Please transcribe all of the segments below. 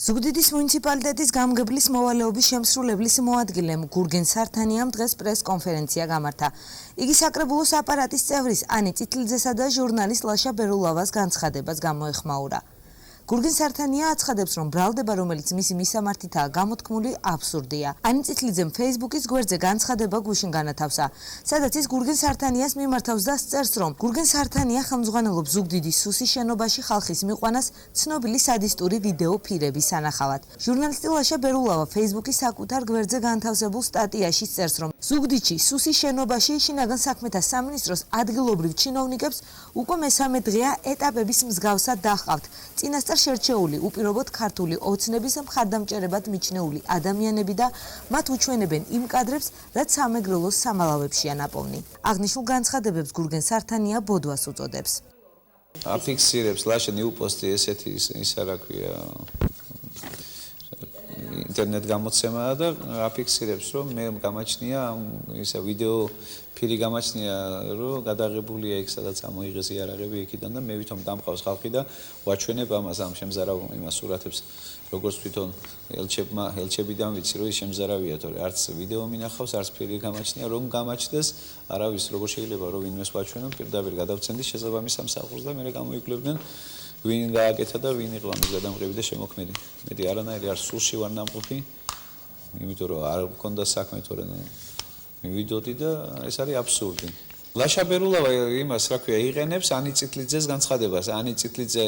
ზუგდიდის მუნიციპალიტეტის გამგებლის მოვალეობის შემსრულებლის მოადგილემ გურგენ სართანიამ დღეს პრეს-კონფერენცია გამართა. იგი საკრებულოს აპარატის წევრის ანი წითლიძესა და ჟურნალისტ ლაშა ბერულავას განცხადებას გამოეხმაურა. გურგენ სართანია აცხადებს, რომ ბრალდება, რომელიც მისი მისამართითაა გამოთქმული, აბსურდია. ანი წითლიძემ Facebook-ის გვერდზე განცხადება გუშინ განათავსა, სადაც ის გურგენ სართანიას მიმართავს და წერს, რომ გურგენ სართანია ხელმძღვანელობს ზუგდიდის სუსის შენობაში ხალხის მიყვანას ცნობილი სადისტური ვიდეო ფირების სანახავად. ჟურნალისტი ლაშა ბერულავა Facebook-ის საკუთარ გვერდზე განთავსებულ სტატიაში წერს, რომ ზუგდიდში სუსის შენობაში შინაგან საქმეთა სამინისტროს ადგილობრივ ჩინოვნიკებს უკვე მესამე დღეა ეტაპების მსგავსად დაჰყავთ. წინასწარ შერჩეული უპირობოდ ქართული ოცნების მხარდამჭერებად მიჩნეული ადამიანები და მათ უჩვენებენ იმ კადრებს, რაც სამეგრელოს სამალავებშია ნაპოვნი. აღნიშნულ განცხადებებს გურგენ სართანია ბოდვას უწოდებს. აფიქსირებს ლაშა ნიუპოსტი ესეთი ისა რა ქვია ინტერნეტ გამოცემაა და აფიქსირებს, რომ მე გამაჩნია ისა ვიდეო ფირი გამაჩნია, რომ გადაღებულია იქ, სადაც ამოიღეს იარაღები იქიდან და მე ვითომ დამყავს ხალხი და ვაჩვენებ ამას ამ შემზარავ იმას სურათებს, როგორც თვითონ ელჩებიდან ვიცი, რომ ის შემზარავია, თორე არც ვიდეო მინახავს, არც ფირი გამაჩნია, რომ გამაჩნდეს, არავის როგორ შეიძლება რომ ვინმეს ვაჩვენო, პირდაპირ გადავცემდი შესაბამის სამსახურს და მე გამოვიკლებდნენ ვინ გააკეთა და ვინ იყო ამის გადამღები და შემოქმედი. მეტი არანაირი არ სულში ვარ ნამყოფი, იმიტომ რომ არ მქონდა საქმე თორე მივიდოდი და ეს არის აბსურდი. ლაშა ბერულავა იმას რა ქვია იყენებს ანი წითლიძეს განცხადებას. ანი წითლიძე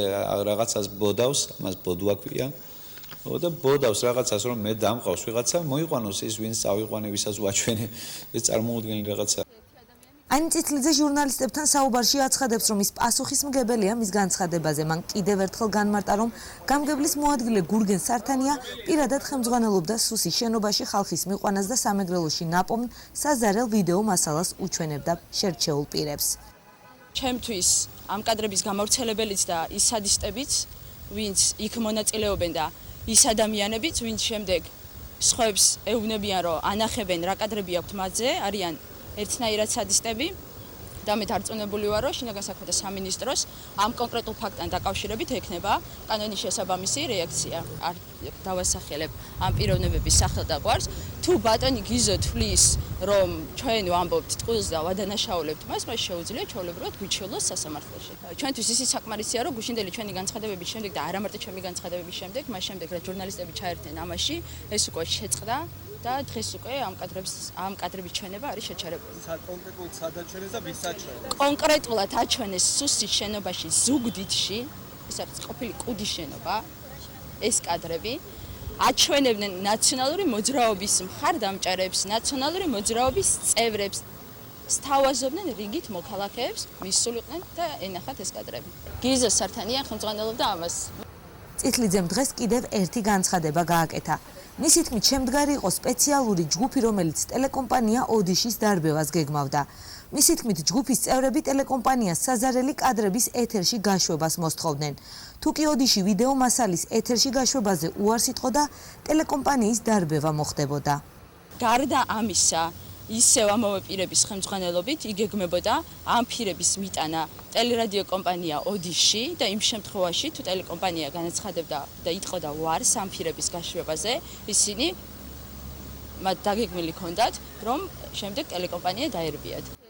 რაღაცას ბოდავს, ამას ბოდვა ქვია. და ბოდავს რაღაცას, რომ მე დამყავს ვიღაცა, მოიყვანოს ის ვინც წავიყვანე, ვისაც ვაჩვენე. ეს წარმოუდგენელი რაღაცა. ანი წითლიძე ჟურნალისტებთან საუბარში აცხადებს, რომ ის პასუხისმგებელია მის განცხადებაზე. მან კიდევ ერთხელ განმარტა, რომ გამგებლის მოადგილე გურგენ სართანია პირადად ხელმძღვანელობდა სუსის შენობაში ხალხის მიყვანას და სამეგრელოში ნაპოვნ საზარელ ვიდეო მასალას უჩვენებდა შერჩეულ პირებს. ჩემთვის ამ კადრების გამავრცელებელიც და ის სადისტებიც, ვინც იქ მონაწილეობენ და ის ადამიანებიც, ვინც შემდეგ სხვებს ეუბნებიან, რომ ანახებენ რა კადრები აქვთ მათზე, არიან ერთნაირად სადისტები და მე დარწმუნებული ვარ, რომ შინაგან საქმეთა სამინისტროს ამ კონკრეტულ ფაქტთან დაკავშირებით ექნება კანონის შესაბამისი რეაქცია. არ დავასახელებ ამ პიროვნებების სახელდაყვარს. თუ ბატონი გიზო თვლის, რომ ჩვენ ვამბობთ ტყუილს და ვადანაშაულებთ მას, მას შეუძლია ჩვეულებრივად გვიჩვენოს სასამართლოში. ჩვენთვის ისიც საკმარისია, რომ გუშინდელი ჩვენი განცხადებების შემდეგ და არა მარტო ჩემი განცხადებების შემდეგ, მას შემდეგ რაც ჟურნალისტები ჩაერთნენ ამაში, ეს უკვე შეწყდა და დღეს უკვე ამ კადრების ჩვენება არის შეჩერებული. კონკრეტულად სადაჩვენეს და ვის აჩვენეს? კონკრეტულად აჩვენეს სუსის შენობაში ზუგდიდში, ეს არის ყოფილი კუდის შენობა, ეს კადრები აჩვენებდნენ ნაციონალური მოძრაობის მხარდამჭერებს, ნაციონალური მოძრაობის წევრებს, სთავაზობდნენ რიგით მოქალაქეებს, მისულიყვნენ და ენახათ ეს კადრები. გიზო სართანია ხელმძღვანელობდა ამას. წითლიძემ დღეს კიდევ ერთი განცხადება გააკეთა. მისი თქმით, შემდგარი იყო სპეციალური ჯგუფი, რომელიც ტელეკომპანია ოდიშის დარბევას გეგმავდა. მისი თქმით, ჯგუფის წევრები ტელეკომპანიას საზარელი კადრების ეთერში გაშვებას მოსთხოვდნენ. თუ კი ოდიში ვიდეო მასალის ეთერში გაშვებაზე უარს იტყოდა, ტელეკომპანიის დარბევა მოხდებოდა. გარდა ამისა, ისევ ამავე პირების ხელმძღვანელობით იგეგმებოდა ამ ფირების მიტანა ტელერადიო კომპანია ოდიში და იმ შემთხვევაში, თუ ტელეკომპანია განაცხადებდა და იტყოდა უარს ამ ფირების გაშვებაზე, ისინი მათ დაგეგმილი ჰქონდათ, რომ შემდეგ ტელეკომპანია დაერბიათ.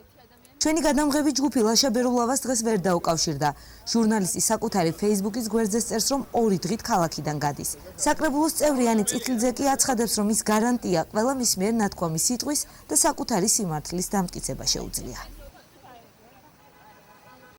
ჩვენი გადამღები ჯგუფი ლაშა ბერულავას დღეს ვერ დაუკავშირდა. ჟურნალისტი საკუთარი Facebook-ის გვერდზე წერს, რომ 2 დღით ქალაქიდან გადის. საკრებულოს წევრი ანი წითლიძე კი აცხადებს, რომ ის გარანტია ყველა მის მიერ ნათქვამი სიტყვის და საკუთარი სიმართლის დამტკიცება შეუძლია.